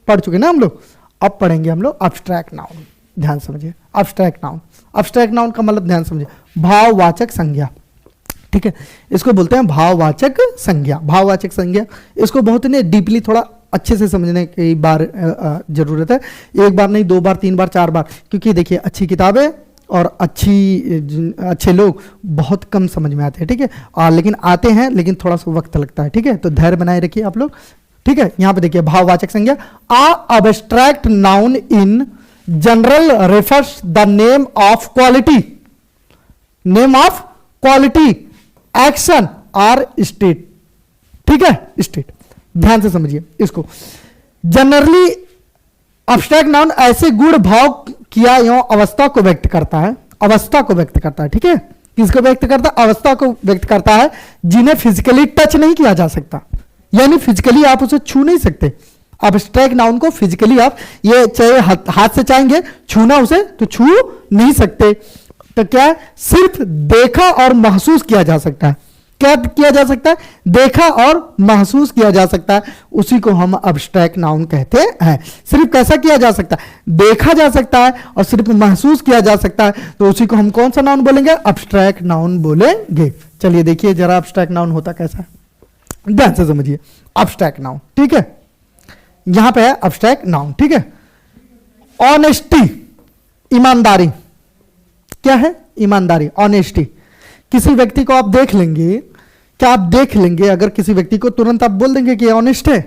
पढ़ चुके ना हम लोग, अब पढ़ेंगे हम लोग अब्स्ट्रैक्ट नाउन। ध्यान समझिए, अब्स्ट्रैक्ट नाउन, अब्स्ट्रैक्ट नाउन का मतलब ध्यान समझिए, भाववाचक संज्ञा। ठीक है, इसको बोलते हैं भाववाचक संज्ञा। भाववाचक संज्ञा, इसको बहुत ही डीपली थोड़ा अच्छे से समझने की बार जरूरत है। एक बार नहीं, दो बार, तीन बार, चार बार, क्योंकि देखिए अच्छी किताबें और अच्छे लोग बहुत कम समझ में आते हैं। ठीक है, लेकिन आते हैं, लेकिन थोड़ा सा वक्त लगता है। ठीक है, तो धैर्य बनाए रखिए आप लोग। ठीक है, यहां पे देखिए भाववाचक संज्ञा, abstract noun in general refers the name of quality, name of quality, action और स्टेट। ठीक है, स्टेट, ध्यान से समझिए इसको। जनरली अब्स्ट्रैक्ट नाउन ऐसे गुण भाव किया एवं अवस्था को व्यक्त करता है, अवस्था को व्यक्त करता है। ठीक है, किसको व्यक्त करता है? अवस्था को व्यक्त करता है, जिन्हें फिजिकली टच नहीं किया जा सकता, यानी फिजिकली आप उसे छू नहीं सकते। अब्स्ट्रैक्ट नाउन को फिजिकली आप ये चाहे हाथ से चाहेंगे छूना उसे तो छू नहीं सकते। तो क्या सिर्फ देखा और महसूस किया जा सकता है। क्या किया जा सकता है? देखा और महसूस किया जा सकता है, उसी को हम अब्स्ट्रैक्ट नाउन कहते हैं। सिर्फ कैसा किया जा सकता है? देखा जा सकता है और सिर्फ महसूस किया जा सकता है, तो उसी को हम कौन सा नाउन बोलेंगे? अब्स्ट्रैक्ट नाउन बोलेंगे। चलिए देखिए जरा अब्स्ट्रैक्ट नाउन होता कैसा है, ध्यान से समझिए। अब्स्ट्रैक्ट नाउन, ठीक है, यहां पे है अब्स्ट्रैक्ट नाउन। ठीक है, ऑनेस्टी, ईमानदारी। क्या है? ईमानदारी, ऑनेस्टी। किसी व्यक्ति को आप देख लेंगे, क्या आप देख लेंगे अगर किसी व्यक्ति को, तुरंत आप बोल देंगे कि ऑनेस्ट है?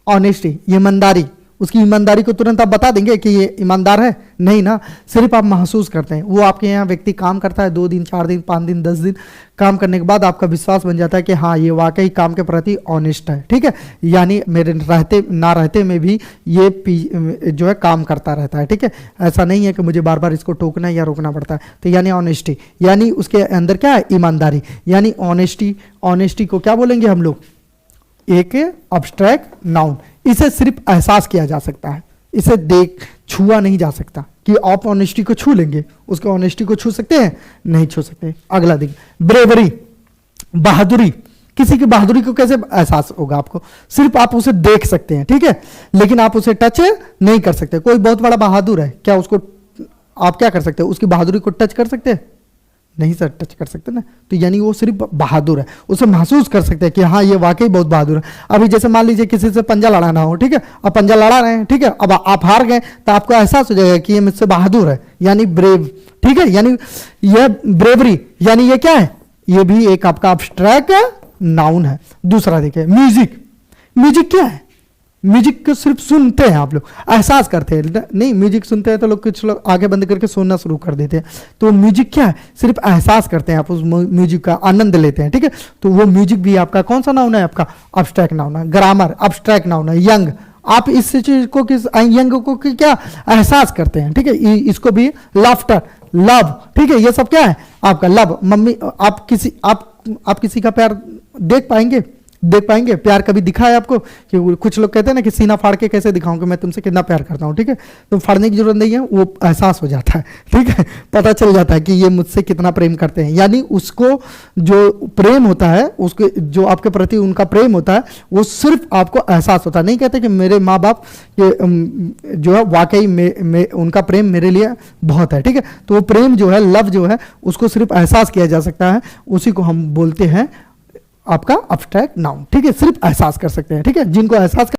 ऑनेस्टी, ईमानदारी, उसकी ईमानदारी को तुरंत आप बता देंगे कि ये ईमानदार है? नहीं ना, सिर्फ आप महसूस करते हैं। वो आपके यहाँ व्यक्ति काम करता है 2 दिन, 4 दिन, 5 दिन, 10 दिन काम करने के बाद आपका विश्वास बन जाता है कि हाँ ये वाकई काम के प्रति ऑनेस्ट है। ठीक है, यानी मेरे रहते ना रहते में भी ये जो है काम करता रहता है। ठीक है, ऐसा नहीं है कि मुझे बार बार इसको टोकना या रोकना पड़ता है। तो यानी ऑनेस्टी, यानी उसके अंदर क्या है? ईमानदारी, यानी ऑनेस्टी। ऑनेस्टी को क्या बोलेंगे हम लोग? एक अब्स्ट्रैक्ट नाउन। इसे सिर्फ एहसास किया जा सकता है, इसे देख छुआ नहीं जा सकता कि आप ऑनेस्टी को छू लेंगे। उसके ऑनेस्टी को छू सकते हैं? नहीं छू सकते। अगला देखिए, ब्रेवरी, बहादुरी। किसी की बहादुरी को कैसे एहसास होगा आपको? सिर्फ आप उसे देख सकते हैं, ठीक है, लेकिन आप उसे टच नहीं कर सकते। कोई बहुत बड़ा बहादुर है, क्या उसको आप क्या कर सकते हैं? उसकी बहादुरी को टच कर सकते हैं? नहीं सर टच कर सकते ना, तो यानी वो सिर्फ बहादुर है, उसे महसूस कर सकते हैं कि हाँ ये वाकई बहुत बहादुर है। अभी जैसे मान लीजिए किसी से पंजा लड़ाना हो, ठीक है, अब पंजा लड़ा रहे हैं, ठीक है, अब आप हार गए तो आपको एहसास हो जाएगा कि ये मुझसे बहादुर है, यानी ब्रेव, ठीक है, यानी यह ब्रेवरी, यानी ये क्या है, ये भी एक आपका अब्स्ट्रैक्ट नाउन है। दूसरा देखिए म्यूजिक, म्यूजिक क्या है, म्यूजिक को सिर्फ सुनते हैं आप लोग, एहसास करते हैं नहीं, म्यूजिक सुनते हैं तो लोग कुछ लोग आगे बंद करके सुनना शुरू कर देते हैं, तो म्यूजिक क्या है, सिर्फ एहसास करते हैं आप उस म्यूजिक का आनंद लेते हैं, ठीक है, तो वो म्यूजिक भी आपका कौन सा नाउन है, आपका अब्स्ट्रैक्ट नाउन है। ग्रामर अब्स्ट्रैक्ट नाउन है। यंग, आप इस चीज को किस यंग को क्या एहसास करते हैं, ठीक है, इसको भी लाफ्टर, लव, ठीक है, ये सब क्या है आपका लव। मम्मी आप किसी का प्यार देख पाएंगे, प्यार कभी दिखा है आपको, कि कुछ लोग कहते हैं ना कि सीना फाड़ के कैसे दिखाऊं कि मैं तुमसे कितना प्यार करता हूं, ठीक है, तो फाड़ने की जरूरत नहीं है, वो एहसास हो जाता है, ठीक है, पता चल जाता है कि ये मुझसे कितना प्रेम करते हैं, यानी उसको जो प्रेम होता है, उसके जो आपके प्रति उनका प्रेम होता है, वो सिर्फ आपको एहसास होता है। नहीं कहते कि मेरे माँ बाप जो है वाकई में उनका प्रेम मेरे लिए बहुत है, ठीक है, तो वो प्रेम जो है, लव जो है, उसको सिर्फ एहसास किया जा सकता है, उसी को हम बोलते हैं आपका अब्स्ट्रैक्ट नाउन, ठीक है, सिर्फ एहसास कर सकते हैं, ठीक है, जिनको एहसास